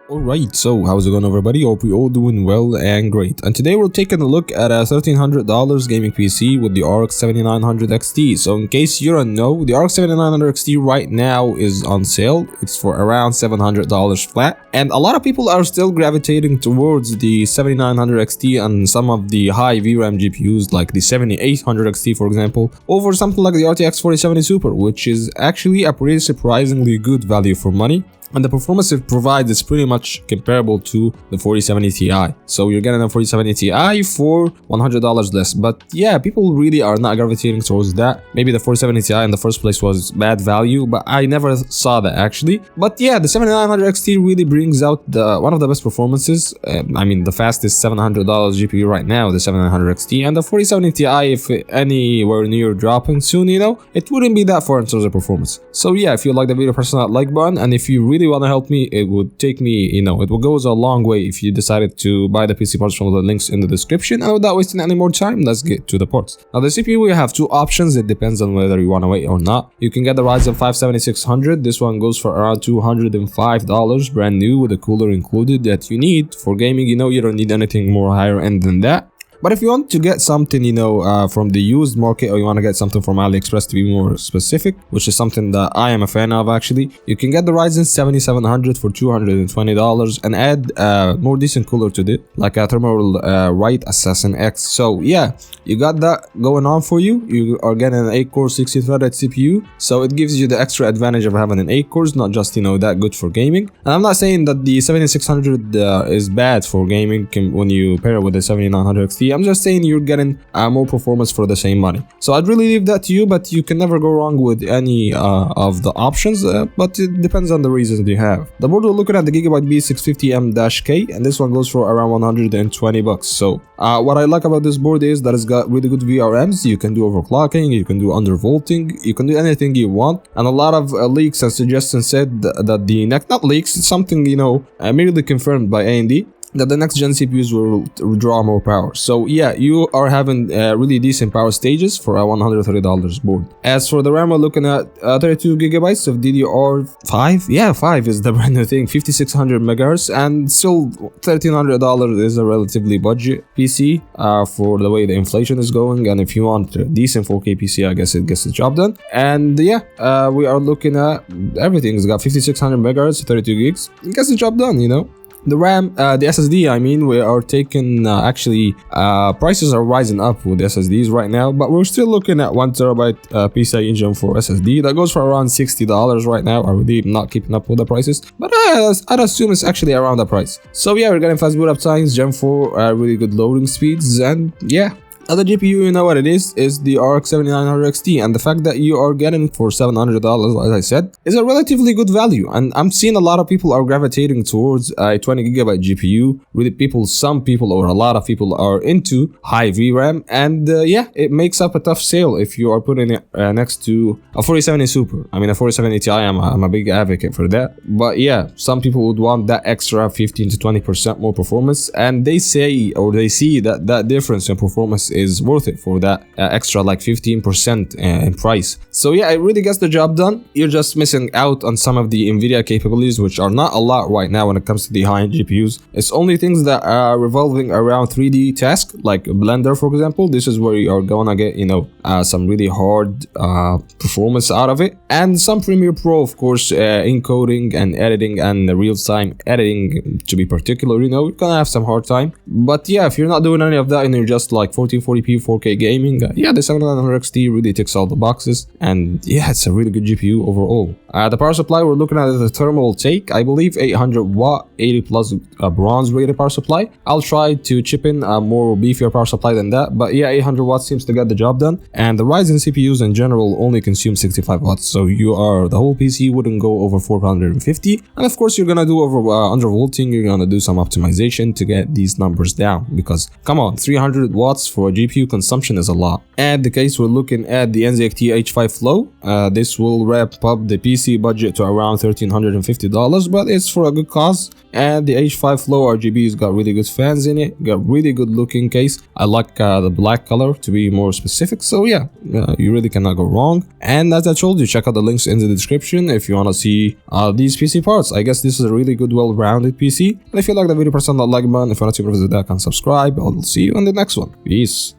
Alright, so how's it going everybody? Hope you're all doing well and great. And today we're taking a look at a $1,300 gaming PC with the RX 7900 XT. So in case you don't know, the RX 7900 XT right now is on sale. It's for around $700 flat. And a lot of people are still gravitating towards the 7900 XT and some of the high VRAM GPUs like the 7800 XT for example, over something like the RTX 4070 Super, which is actually a pretty surprisingly good value for money. And the performance it provides is pretty much comparable to the 4070 Ti. So you're getting a 4070 Ti for $100 less. But yeah, people really are not gravitating towards that. Maybe the 4070 Ti in the first place was bad value, but I never saw that actually. But yeah, the 7900 XT really brings out one of the best performances. I mean, the fastest $700 GPU right now, the 7900 XT, and the 4070 Ti, if anywhere near dropping soon, you know, it wouldn't be that far in terms of performance. So yeah, if you like the video, press that like button, and if you really want to help me, it would take me, you know, it will go a long way if you decided to buy the PC parts from the links in the description. And without wasting any more time, let's get to the parts. Now the CPU, we have two options. It depends on whether you want to wait or not. You can get the Ryzen 5 7600. This one goes for around $205 brand new with a cooler included that you need for gaming. You know, you don't need anything more higher end than that. But if you want to get something, you know, from the used market, or you want to get something from AliExpress to be more specific, which is something that I am a fan of actually, you can get the Ryzen 7700 for $220 and add more decent cooler to it, like a thermal Right Assassin X. So yeah, you got that going on for you. You are getting an 8-core 60-threaded CPU, so it gives you the extra advantage of having an 8 cores, not just, you know, that good for gaming. And I'm not saying that the 7600 is bad for gaming when you pair it with the 7900 XT. I'm just saying you're getting more performance for the same money. So I'd really leave that to you, but you can never go wrong with any of the options, but it depends on the reasons you have. The board we're looking at the Gigabyte B650M-K, and this one goes for around 120 bucks. So what I like about this board is that it's got really good VRMs. You can do overclocking, you can do undervolting, you can do anything you want. And a lot of leaks and suggestions said that the not leaks, it's something, you know, merely confirmed by AMD, that the next gen CPUs will draw more power. So yeah, you are having really decent power stages for a $130 board. As for the RAM, we're looking at 32 gigabytes of DDR5. Yeah, 5 is the brand new thing, 5600 megahertz, and still $1,300 is a relatively budget PC for the way the inflation is going. And if you want a decent 4K PC, I guess it gets the job done. And yeah, we are looking at everything. It's got 5600 megahertz, 32 gigs. It gets the job done, you know. The RAM, the SSD, I mean, we are taking, prices are rising up with SSDs right now, but we're still looking at 1TB PCI Engine for SSD. That goes for around $60 right now. I really am not keeping up with the prices, but I'd assume it's actually around the price. So yeah, we're getting fast boot up times, Gen 4, really good loading speeds, and yeah. Other GPU, you know what it is the RX 7900 XT, and the fact that you are getting it for $700, as I said, is a relatively good value. And I'm seeing a lot of people are gravitating towards a 20GB GPU. Really, some people or a lot of people are into high VRAM, and yeah, it makes up a tough sale if you are putting it next to a 4070 Super. I mean, a 4070 Ti, I'm a big advocate for that. But yeah, some people would want that extra 15 to 20% more performance, and they say, or they see that difference in performance is worth it for that extra like 15% in price. So yeah, it really gets the job done. You're just missing out on some of the NVIDIA capabilities, which are not a lot right now when it comes to the high-end GPUs. It's only things that are revolving around 3D tasks, like Blender, for example. This is where you are gonna get, you know, some really hard performance out of it. And some Premiere Pro, of course, encoding and editing and real-time editing, to be particular, you know, you're gonna have some hard time. But yeah, if you're not doing any of that and you're just like 1440p 4K gaming, yeah, the 7900 XT really ticks all the boxes, and yeah, it's a really good GPU overall. The power supply, we're looking at the thermal take, I believe 800 watt, 80 plus bronze rated power supply. I'll try to chip in a more beefier power supply than that, but yeah, 800 watts seems to get the job done. And the Ryzen CPUs in general only consume 65 watts, so the whole PC wouldn't go over 450. And of course, you're gonna do over undervolting, you're gonna do some optimization to get these numbers down, because come on, 300 watts for a GPU consumption is a lot. And the case we're looking at the NZXT H5 Flow, this will wrap up the PC PC budget to around $1,350, but it's for a good cause. And the H5 Flow RGB's got really good fans in it, got really good looking case. I like the black color to be more specific, so yeah, you really cannot go wrong. And as I told you, check out the links in the description if you want to see these PC parts. I guess this is a really good, well-rounded PC. And if you like the video, press on that like button. If you want to see more, visit that and subscribe. I'll see you in the next one. Peace.